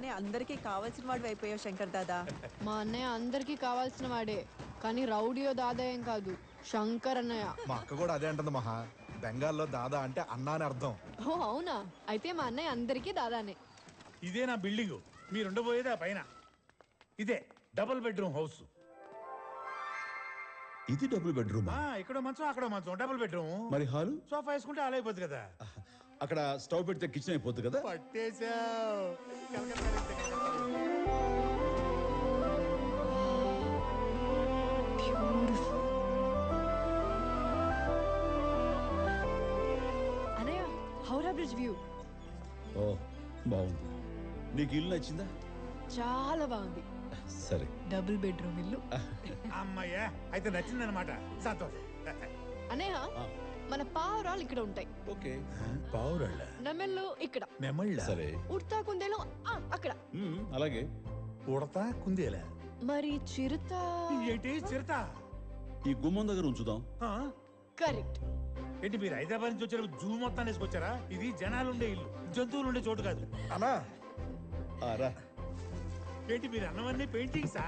అందరికీ కావాల్సిన వాడు అయిపోయావు శంకర్ దాదా. మా అన్నయ్య అందరికీ కావాల్సిన వాడే, కానీ రౌడియో దాదా ఏం కాదు, శంకర్ అన్నయ్య. మా అక్క కూడా అదే అంటుంది మహా. బెంగాల్లో దాదా అంటే అన్నా అని అర్థం. ఓ అవునా, అయితే మా అన్నయ్య అందరికీ దాదానే. ఇదే నా బిల్డింగ్, మీరుండబోయేదా పైన. ఇదే డబుల్ బెడ్రూమ్ హౌస్. ఇది డబుల్ బెడ్రూమ్. ఇక్కడ మంచం అక్కడ మంచం, డబుల్ బెడ్రూమ్. మరి హాలు? సోఫా వేసుకుంటే హాల్ అయిపోతుంది కదా. అక్కడ స్టవ్ పెడితే కిచెన్ అయిపోతుంది కదా. పట్టేశావు. అన్నయ్య, హౌరా బ్రిడ్జ్ వ్యూ. ఓ బాగుంది. నీకు ఇల్లు నచ్చిందా? చాలా బాగుంది. సరే, డబుల్ బెడ్రూమ్ ఇల్లు. అమ్మయ్యా, అయితే నచ్చిందనమాట. సంతోషం. అన్నయ్య, మన పావురాలు ఇక్కడ ఉంటాయి. ఓకే. పావురాళ్ళ, నెమళ్ళు ఇక్కడ. నెమళ్ళ. సరే, ఉడతా కుందేలు అక్కడ. అలాగే. ఉడతా కుందేలా? మరి చిరుత? ఏంటి చిరత? ఈ గుమ్మం దగ్గర ఉంచుదాం. కరెక్ట్. ఏంటి మీరు హైదరాబాద్ నుంచి వచ్చారు, జూ మొత్తాన్ని వేసుకొచ్చారా? ఇది జనాలుండే ఇల్లు, జంతువులు ఉండే చోటు కాదు. అన్నా రా. ఏంటి మీరు అన్నవన్నీ పెయింటింగ్సా?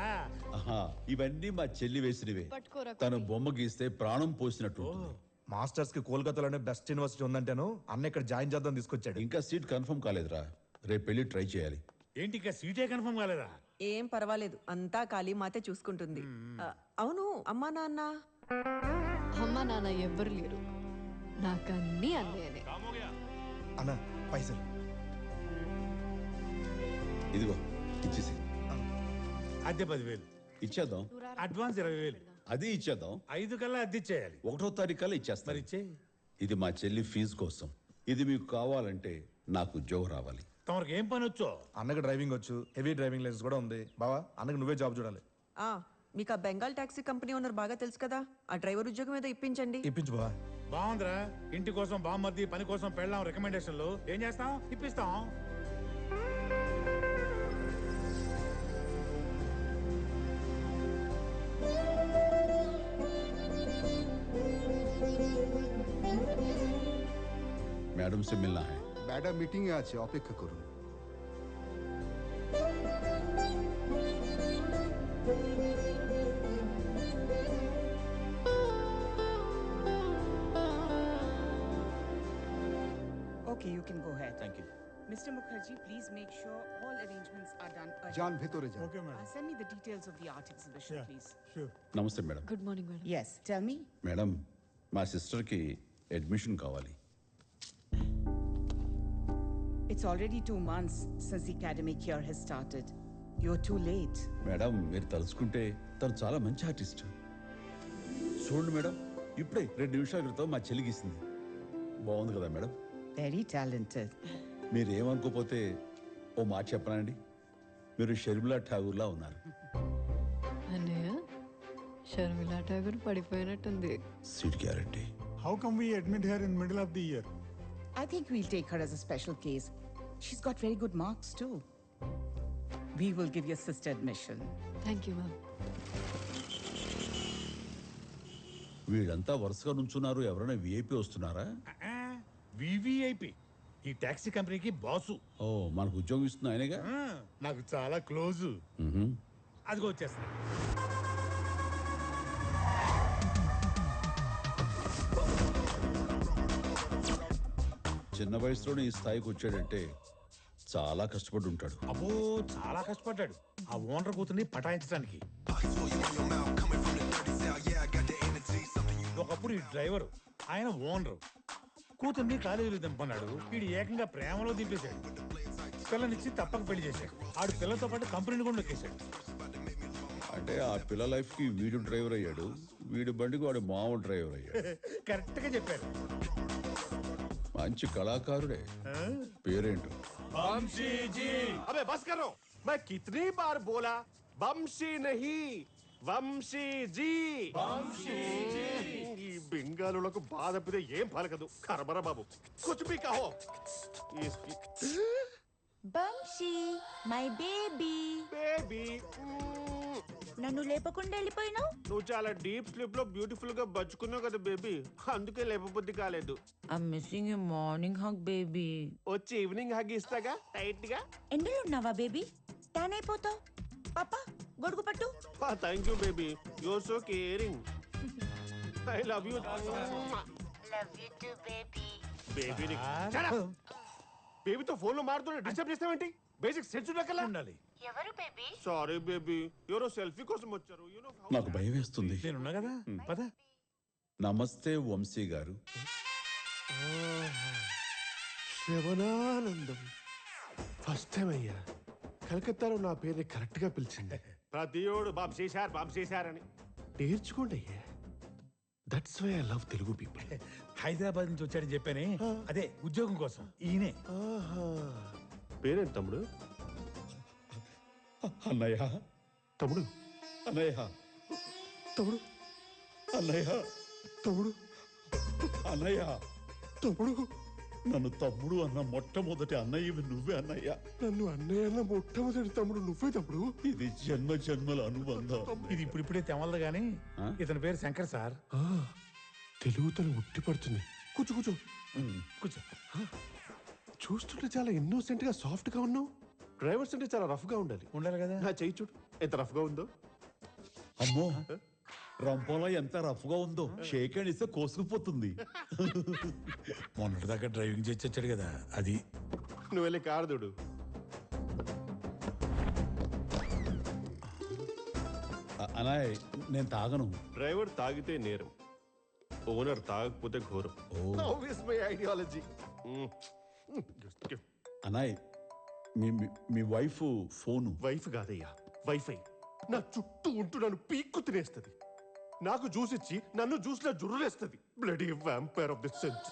ఇవన్నీ మా చెల్లి వేసినవే. పట్టుకోరా. తను బొమ్మ గీస్తే ప్రాణం పోసినట్టు. మాస్టర్స్ కి కోల్కతాలోనే బెస్ట్ యూనివర్సిటీ ఉందంటేను అన్న ఇక్కడ జాయిన్ చేద్దాం తీసుకొచ్చాడు. ఇంకా సీట్ కన్ఫర్మ్ కాలేదురా, రేపు వెళ్ళి ట్రై చేయాలి. ఏంటి ఇంకా సీటే కన్ఫర్మ్ కాలేదా? ఏం పర్వాలేదు, అంతా కాళీ మాతే చూసుకుంటుంది. అవును, అమ్మా నాన్న? అమ్మ నాన్న ఎవ్వరు లేరు, నాకన్నీ అన్నయ్యనే. అన్న పైసలు ఇదిగో ఇచ్చేసి. అద్దె 10,000 ఇచ్చేద్దాం. అడ్వాన్స్ 20,000. అది ఇచ్చేద్దాం. 5 కల్లా అద్దె ఇచ్చేయాలి. 1వ తారీఖు కల్లా ఇచ్చేస్తాం. మరి ఇచ్చే. ఇది మా చెల్లి ఫీజు కోసం. ఇది మీకు కావాలంటే నాకు ఉద్యోగం రావాలి. తమరికి ఏం పని వచ్చో? అన్నకి డ్రైవింగ్ వచ్చు, హెవీ డ్రైవింగ్ లైసెన్స్ కూడా ఉంది. బావా అన్నకి నువ్వే జాబ్ చూడాలి. మీకు ఆ బెంగాల్ టాక్సీ కంపెనీ ఓనర్ బాగా తెలుసు కదా, ఆ డ్రైవర్ ఉద్యోగం ఏదో ఇప్పించండి. ఇప్పించు బావా. బాగుందిరా, ఇంటి కోసం బామ్మర్ది, పని కోసం పెళ్ళాం, రికమెండేషన్లు. ఏం చేస్తాం? ఇప్పిస్తాం. मैडम से मिलना है। मैडम मीटिंग আছে, অপেক্ষা করুন। Okay, you can go ahead. Thank you. Mr. Mukherjee, please make sure all arrangements are done urgently. যান ভেতরে যান। Okay madam. Send me the details of the art exhibition, please. Sure. నమస్తే madam. Good morning madam. Yes, tell me. Madam, మా సిస్టర్కి admission కావాలి. It's already 2 months since the academic year has started. You're too late. Madam, మీరు తలుచుకుంటే తను చాలా మంచి artist. చూడండి madam, ఇప్పుడే 2 నిమిషాల క్రితం మా చెల్లికి ఇస్తుంది. బాగుంది కదా మేడం? Very talented. మీరు ఏమనుకోపోతే ఓ మాట చెప్పనండి, మీరు షర్మిలా ఠాగూర్లా ఉన్నారు. అన్నయ్య, షర్మిలా ఠాగూర్ పడిపోయినట్టుంది. Seat guarantee. How come we admit her in middle of the year? I think we'll take her as a special case. She's got very good marks too. We will give your sister admission. Thank you ma'am. వీళ్ళంతా వరుసగా నుంచున్నారు. ఎవరైనా VIP వస్తున్నారా? VVIP, ఈ taxi కంపెనీకి boss. ఓ, మనకు ఉద్యోగం ఇస్తుంది ఆయనగా. నాకు చాలా క్లోజ్. అదిగో వచ్చేస్తా. చిన్న వయసులోనే ఈ స్థాయికి వచ్చాడంటే చాలా కష్టపడి ఉంటాడు. అబ్బో, చాలా కష్టపడ్డాడు ఆ ఓనర్ కూతుర్ని పటాయించడానికి. ఒకప్పుడు ఈ డ్రైవర్, ఆయన ఓనర్. కూతుర్ని కాలేజీలో దింపన్నాడు, వీడు ఏకంగా ప్రేమలో దింపేశాడు. పిల్లనిచ్చి తప్పక పెళ్లి చేశాడు. ఆడు పిల్లలతో పాటు కంపెనీని కూడా నొక్కేశాడు. అంటే ఆ పిల్ల లైఫ్ కి వీడు డ్రైవర్ అయ్యాడు, వీడి బండికి వాడు మామూలు డ్రైవర్ అయ్యాడు. కరెక్ట్ గా చెప్పారు. మంచి కళాకారుడే. పేరేంటో? बमशी अबे बस करो, मैं कितनी बार बोला बमशी नहीं వంశీ జీ. ఈ బెంగాలులకు బాధ పిదే ఏం పలకదు. కరబర బాబు, కుచ్ భీ కహో. Vamsi my baby. బేబీ నన్ను లేపకుండా వెళ్ళిపోయినావు. నువ్వు చాలా డీప్ స్లీప్ లో బ్యూటిఫుల్ గా బచ్చుకున్నావు కదా బేబీ, అందుకే లేపబుద్ధి కాలేదు. I'm missing you morning hug baby. వచ్చి ఈవినింగ్ హగ్ ఇస్తాగా టైట్ గా. ఎండలో ఉన్నావా బేబీ? టాన్ అయిపోతావు. పాపా గొడుగు పట్టు. Thank you baby, your so caring. I love you. Love you too baby. Baby బేబీతో ఫోన్ లో మారుతుంటే డిస్టర్బ్ చేస్తావేంటి? బేసిక్ సెన్స్ ఉండాలి. ఎవరు బేబీ? సారీ బేబీ, ఎవరో సెల్ఫీ కోసం వచ్చారు. You know how- నాకు భయం వేస్తుంది. నేనున్నా కదా, పద. నమస్తే వంశీ గారు. శివనానందం ఫస్ట్ టైం అయ్యా కలకత్తాలో నా పేరుని కరెక్ట్ గా పిలిచింది. ప్రతియోడు బాబు చేశారు అని నేర్చుకోండి అయ్యా. That's why I love Telugu people. Hyderabad నుంచి వచ్చాడని చెప్పానే, అదే ఉద్యోగం కోసం. ఈయనే. పేరేంటి తమ్ముడు? అన్నయ్య, తమ్ముడు అన్నయ్య, తమ్ముడు అన్నయ్య, తమ్ముడు అన్నయ్య. తమ్ముడు నన్ను తమ్ముడు అన్న మొట్టమొదటి అన్నయ్య నువ్వే అన్నయ్య. నన్ను అన్నయ్య మొట్టమొదటి తమ్ముడు నువ్వే తమ్ముడు. ఇది జన్మ జన్మల అనుబంధం. ఇది ఇప్పుడిప్పుడే తెమలదు గానీ ఇతని పేరు శంకర్ సార్. తెలుగు తను ఉట్టి పడుతుంది. కూర్చో కూర్చో కూర్చో. చూస్తుంటే చాలా ఇన్నోసెంట్ గా సాఫ్ట్ గా ఉన్నావు. డ్రైవర్స్ అంటే చాలా రఫ్ గా ఉండాలి. ఉండాలి కదా. నా చెయ్యి చూడు ఎంత రఫ్ గా ఉందో. అమ్మో, రంపంలో ఎంత రఫ్ గా ఉందో. షేక్ హ్యాండ్ ఇస్తే కోసుకుపోతుంది. మొన్నటి దాకా డ్రైవింగ్ చేసి వచ్చాడు కదా, అది. నువ్వు వెళ్ళి కారు చూడు. అన్నయ్య, నేను తాగను. డ్రైవర్ తాగితే నేరం, ఓనర్ తాగకపోతే ఘోరం. My ideology. అన్నయ్య, మీ వైఫ్ ఫోను. వైఫ్ కాదయ్యా, వైఫై. నా చుట్టూ ఉంటూ నన్ను పీక్కు తినేస్తుంది. నాకు జ్యూస్ ఇచ్చి నన్ను జ్యూస్ లో జుర్రులేస్తుంది. Bloody vampire of the sense.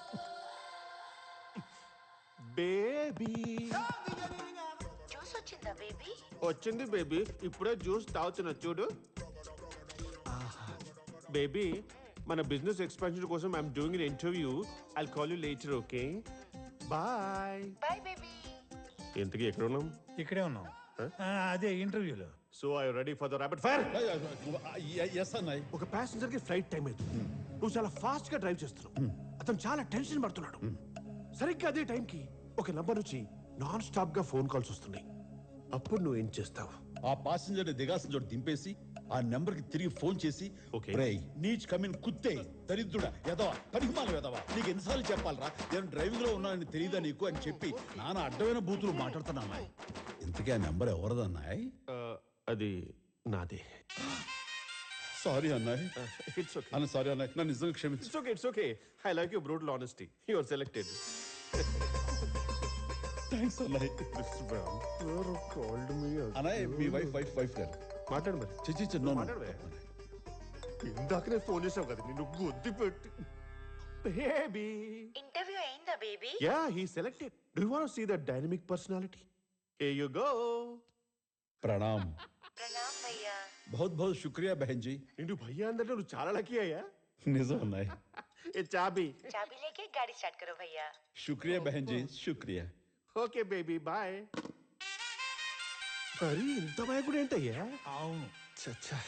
Baby juice వచ్చిందా బేబీ? వచ్చింది బేబీ, ఇప్పుడే జ్యూస్ తాగుతున్నా చూడు. బేబీ, మన బిజినెస్ ఎక్స్పాన్షన్ కోసం I'm doing an interview. I'll call you later, okay? Bye. Bye baby. ఇంతకీ ఎక్కడ ఉన్నాం? ఇక్కడే ఉన్నాం. అదే ఇంటర్వ్యూలో. So I ready for the rapid fire. Yes అన్నయ్య. ఒక ప్యాసింజర్ కి ఫ్లైట్ టైం అవుతుంది. నువ్వు చాలా ఫాస్ట్ గా డ్రైవ్ చేస్తున్నావు. అతను చాలా టెన్షన్ పడుతున్నాడు. సరిగ్గా అదే టైంకి ఒక నంబర్ నుంచి నాన్ స్టాప్ గా ఫోన్ కాల్స్ వస్తున్నాయి. అప్పుడు నువ్వు ఏం చేస్తావు? ఆ పాసింజర్ దిగాల్సిన చోట దింపేసి ఆ నెంబర్ కి తిరిగి ఫోన్ చేసి, Okay. రేయ్ నీచ్ కమిన్ కుత్తే దరిద్రుడా ఎదవా పనికిమాల ఎదవా, నీకు ఎన్నిసార్లు చెప్పాలరా, నేను డ్రైవింగ్ లో ఉన్నానని తెలియదా నీకు అని చెప్పి నాన్న అడ్డమైన బూతులు మాట్లాడుతున్నా అమ్మాయి. ఇంతకీ ఆ నెంబర్ ఎవరిదన్నాయ్? అది నాదే. సారీ అన్నాయ్. It's okay. అన్న సారీ అన్నాయ్, నన్ను నిజంగా క్షమించు. It's okay, it's okay. I like your brutal honesty. You are selected. Thanks అన్నాయ్. అన్నాయ్, మీ వైఫ్ గారు మాట్లాడు మరి. చిచి మాట్లాడవే. ఇందాకనే ఫోన్ చేసావు కదా, నిన్ను గుద్ది పెట్టి. బేబీ, ఇంటర్వ్యూ అయిందా baby? Yeah, he selected. Do you want to see the dynamic personality? Here you go. ప్రణామ్. प्रणाम भैया। बहुत बहुत शुक्रिया बहन जी. నిన్ను భయ్యా అంటే నువ్వు చాలా లక్కీ అయ్యా. నిజం అన్నాయ్. ఏ చాబీ. चाबी लेके गाड़ी स्टार्ट करो भैया। शुक्रिया बहन जी, शुक्रिया. Okay baby, bye. మరి ఇంత భయకుడు ఏంటయ్యా? అవును. చచ్చా,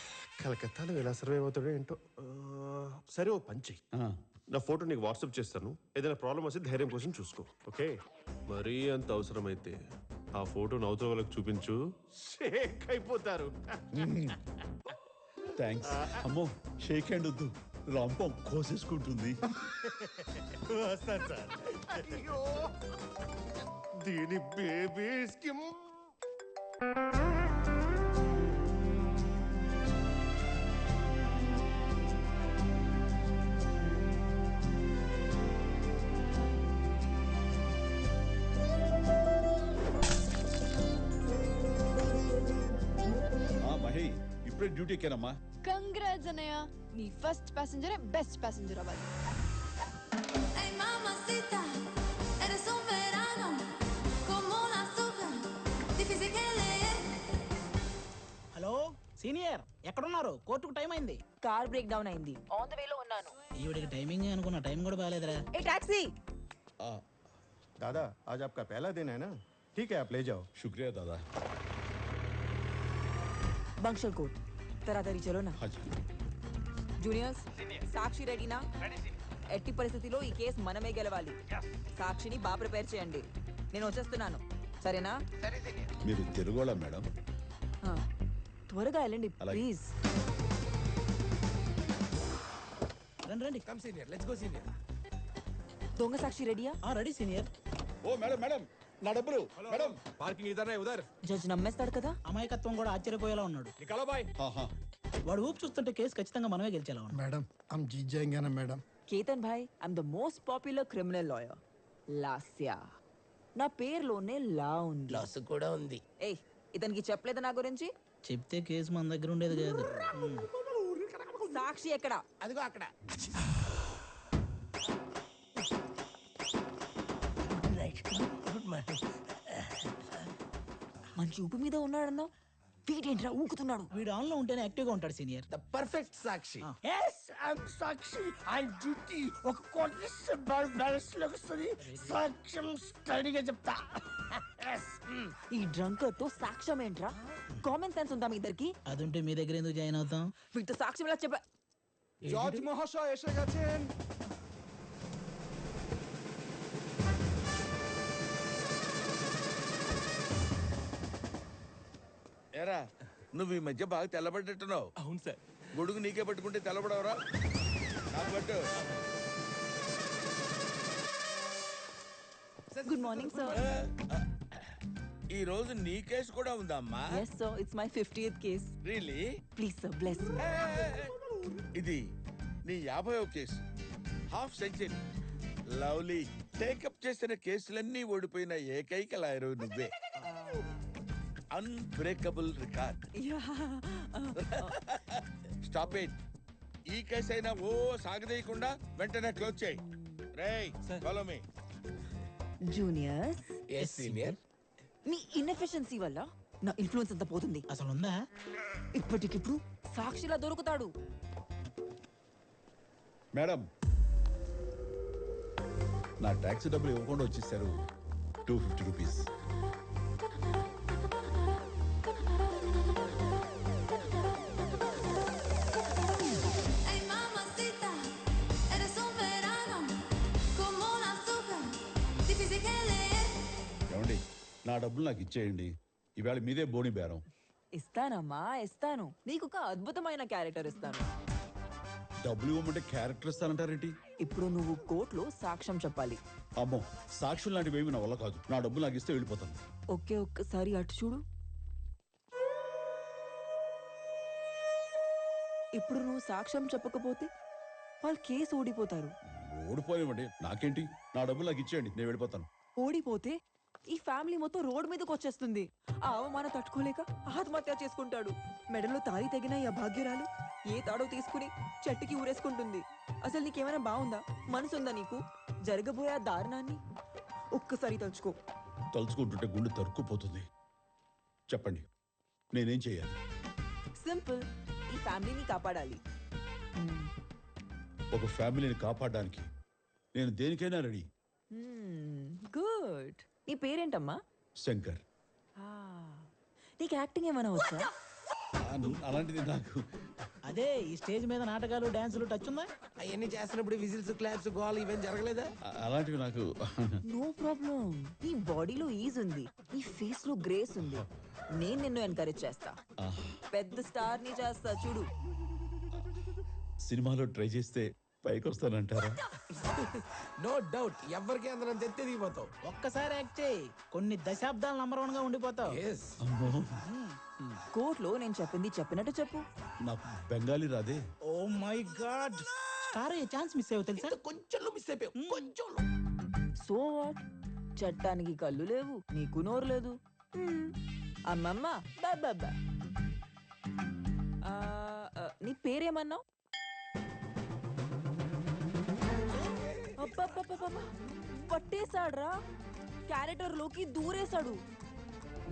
కలకత్తాలో ఎలా సర్వే అవుతాడో ఏంటో. సరే, ఓ పంచి. ఆ, నా ఫోటో నీకు వాట్సాప్ చేస్తాను. ఏదైనా ప్రాబ్లం వస్తే ధైర్యం కోసం చూసుకో, ఓకే? మరీ అంత అవసరమైతే ఆ ఫోటో నవ్వుతో వాళ్ళకి చూపించు, షేక్ అయిపోతారు. థ్యాంక్స్. అమ్మో, షేక్ హ్యాండ్ వద్దు, రంపం కోసేసుకుంటుంది. వస్తాను సార్. అయ్యో, దీని బేబీ స్కిమ్. మహి, ఇప్పుడే డ్యూటీ ఎక్కానమ్మా. కంగ్రాట్స్ అన్నయ్య, నీ ఫస్ట్ ప్యాసింజరే బెస్ట్ ప్యాసింజర్ అవ్వాలి. హలో సీనియర్, ఎక్కడున్నారు? కోర్టుకు టైం అయింది. కార్ బ్రేక్ డౌన్ అయింది, ఆన్ ద వేలో ఉన్నాను. ఈవిడికి టైమింగ్ అనుకున్న, టైం కూడా బాగాలేదురా. ఏ టాక్సీ. दादा आज आपका पहला दिन है ना, ठीक है आप ले जाओ. शुक्रिया दादा. బంక్షల్ కోట్. తరాతరి చలో నా हाँ जी జూనియర్స్ సాక్షి రెడీనా ఎట్టి పరిస్థితిలో ఈ కేసు మనమే గెలవాలి సాక్షిని బాగా ప్రిపేర్ చేయండి నేను వచ్చేస్తున్నాను సరేనా మీరు తెలుగోళ్ళ మేడం ఆ, త్వరగా వెళ్ళండి అలాగే. ప్లీజ్ రండి రండి cum senior let's go senior. దొంగ సాక్షి రెడీయా రెడీ సీనియర్. ఓ మేడం మేడం నా డబ్బులు మేడం పార్కింగ్ ఇదర్ ఉదర్ జడ్జ్ నమ్మేస్తాడు కదా అమాయకత్వం కూడా ఆశ్చర్యపోయేలా ఉన్నాడు. Niccolo bye. हाँ हाँ వాడు ఊపు చూస్తుంటే కేసు ఖచ్చితంగా మనమే గెలిచేలా ఉన్నాడు. मैडम हम जीत जाएंगे ना madam. Ketan Bhai I'm the most popular criminal lawyer Lasya నా పేరులోనే లా ఉంది లాస్ కూడా ఉంది. ఏయ్ ఇతనికి చెప్పలేదు నా గురించి చెప్తే కేసు మన దగ్గర ఉండేది కాదు. సాక్షి ఎక్కడ అదిగో అక్కడ. Good morning. మంచి ఊపి మీద ఉన్నాడన్నా వీడేంట్రా ఊకుతున్నాడు. వీడు ఆన్ లో ఉంటేనే యాక్టివ్ గా ఉంటాడు senior. The perfect Sakshi. yes i'm Sakshi. i'm duty ఒక కోటేశ్వర బ్యాలెన్స్ లోకి వస్తుంది. సాక్ష్యం స్టడీగా చెప్తా. yes ఈ డ్రంకర్ తో సాక్ష్యం ఏంట్రా కామన్ సెన్స్ ఉందా మీ ఇద్దరికి అదుంటే మీ దగ్గర ఎందుకు జాయిన్ అవుతాం? వీటితో సాక్ష్యం ఎలా చెప్ప জজ মহাশয় এসে গেছেন. ఎరా నువ్వు ఈ మధ్య బాగా తెల్లబడ్డట్టున్నావు. అవును సార్. గొడుగు నీకే పట్టుకుంటే తెల్లబడవరా? నాకు పట్టు. Good morning sir. ఈ రోజు నీ కేసు కూడా ఉందమ్మా. yes sir it's my 50th case really? please sir bless me ఇది నీ 50వ case. Half century. Lovely. Take up చేసిన కేసులన్నీ ఓడిపోయిన ఏకైక లాయరు నువ్వే. Unbreakable record. Stop it. ఈ కేసు అయినా ఓ సాగదీయకుండా వెంటనే క్లోజ్ చేయి. రేయ్ follow me. Juniors yes senior. నీ ఇన్ఎఫిషియన్సీ వల్ల నా ఇన్ఫ్లుయెన్స్ అంతా పోతుంది. అసలు ఉందా? ఇప్పటికిప్పుడు సాక్షిలా దొరుకుతాడు. మేడం నా ట్యాక్సీ డబ్బులు ఇవ్వకుండా వచ్చేసారు. 250 రూపీస్. ఏమండి నా డబ్బులు నాకు ఇచ్చేయండి. ఈవేళ మీదే బోని బేరం. ఇస్తానమ్మా ఇస్తాను. నీకు ఒక అద్భుతమైన క్యారెక్టర్ ఇస్తాను. డబ్బులు ఇవ్వమంటే క్యారెక్టర్ ఇస్తానంటారేంటి? ఇప్పుడు నువ్వు కోర్టులో సాక్ష్యం చెప్పాలి. అమ్మో సాక్షులు లాంటివి ఏమి నా వల్ల కాదు. నా డబ్బులు నాకు ఇస్తే వెళ్ళిపోతాను. ఒక్కసారి అటు చూడు. ఇప్పుడు నువ్వు సాక్ష్యం చెప్పకపోతే వాళ్ళు కేసు ఓడిపోతారు. ఓడిపోలేమండి నాకేంటి. నా డబ్బులు నాకు ఇచ్చేయండి నేను వెళ్ళిపోతాను. ఓడిపోతే ఈ ఫ్యామిలీ మొత్తం రోడ్ మీదకి వచ్చేస్తుంది. ఆ అవమానం తట్టుకోలేక ఆత్మహత్య చేసుకుంటాడు. మెడలో తాళి తెగిన ఈ అభాగ్యురాలు ఏ తాడో తీసుకుని చెట్టుకి ఊరేసుకుంటుంది. అసలు నీకేమైనా బాగుందా? మనసుందా నీకు? జరగబోయే ఆ దారుణాన్ని ఒక్కసారి తలుచుకో. తలుచుకుంటుంటే గుండె తరుక్కుపోతుంది. చెప్పండి నేనేం చేయాలి? సింపుల్. ఈ ఫ్యామిలీని కాపాడాలి. ఒక ఫ్యామిలీని కాపాడడానికి నేను దేనికైనా రెడీ. గుడ్. నీ పేరేంటమ్మా? శంకర్. నీకు యాక్టింగ్ ఏమైనా వచ్చా? అలాంటిది నాకు. అదే ఈ స్టేజ్ మీద నాటకాలు డాన్సులు టచ్ ఉందా? అవన్నీ చేస్తున్నప్పుడు విజిల్స్ క్లాప్స్ గోల్ ఇవేం జరగలేదా? అలాంటివి నాకు. No problem. నీ బాడీలో ఈజ్ ఉంది, నీ ఫేస్ లో గ్రేస్ ఉంది. నేను నిన్ను ఎంకరేజ్ చేస్తా. పెద్ద స్టార్ ని చేస్తా చూడు. సినిమాలో ట్రై చేస్తే పైకి వస్తానంటారా? No doubt. ఎవరికి అందరం తెత్తే దిగిపోతావు. ఒక్కసారి యాక్ట్ చేయి, కొన్ని దశాబ్దాలు నంబర్ 1 గా ఉండిపోతావు. అమ్మో కోర్టులో నేను చెప్పింది చెప్పినట్టు చెప్పు. నాకు బెంగాలీ రాదే. ఓ మై గాడ్, స్టార్ అయ్యే ఛాన్స్ మిస్ అయ్యావు తెలుసా? కొంచెంలో మిస్ అయిపోయావు. కొంచెం. So what? చట్టానికి కళ్ళు లేవు, నీకు నోరు లేదు. అమ్మమ్మ బాబా. నీ పేరేమన్నావు? పట్టేశాడ్రా, క్యారెక్టర్ లోకి దూరేశాడు.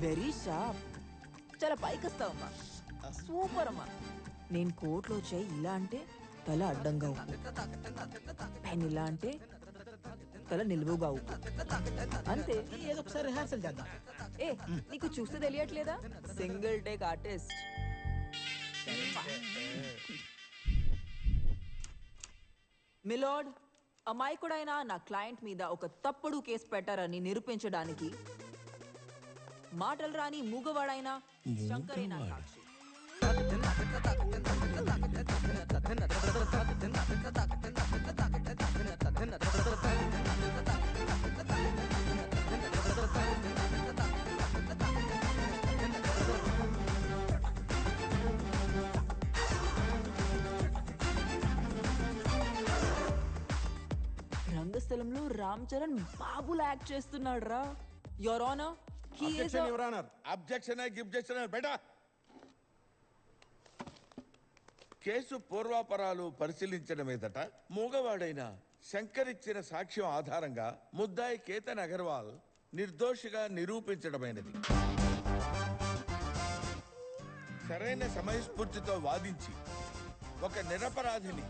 Very sharp. చాలా పైకి వస్తావమ్మా. సూపర్ అమ్మా. నేను కోర్టులో చేయి ఇలా అంటే తల అడ్డంగా ఉప్పు, పెన్ ఇలా అంటే తల నిలువుగా ఉప్పు. అంతే. ఏదో ఒకసారి రిహార్సల్ చేద్దాం. ఏ నీకు చూస్తే తెలియట్లేదా? Single take artist. మిలార్డ్, అమాయకుడైన నా క్లయింట్ మీద ఒక తప్పుడు కేసు పెట్టారని నిరూపించడానికి మాటలు రాని మూగవాడైన శంకరే నా సాక్షి. రంగస్థలంలో రామ్ చరణ్ బాబులా యాక్ట్ చేస్తున్నాడు రా. Your honour, he is objection బెటా. కేసు పూర్వాపరాలు పరిశీలించిన మీదట మూగవాడైన శంకర్ ఇచ్చిన సాక్ష్యం ఆధారంగా ముద్దాయి కేతన్ అగర్వాల్ నిర్దోషిగా నిరూపించడమైనది. సరైన సమయస్ఫూర్తితో వాదించి ఒక నిరపరాధిని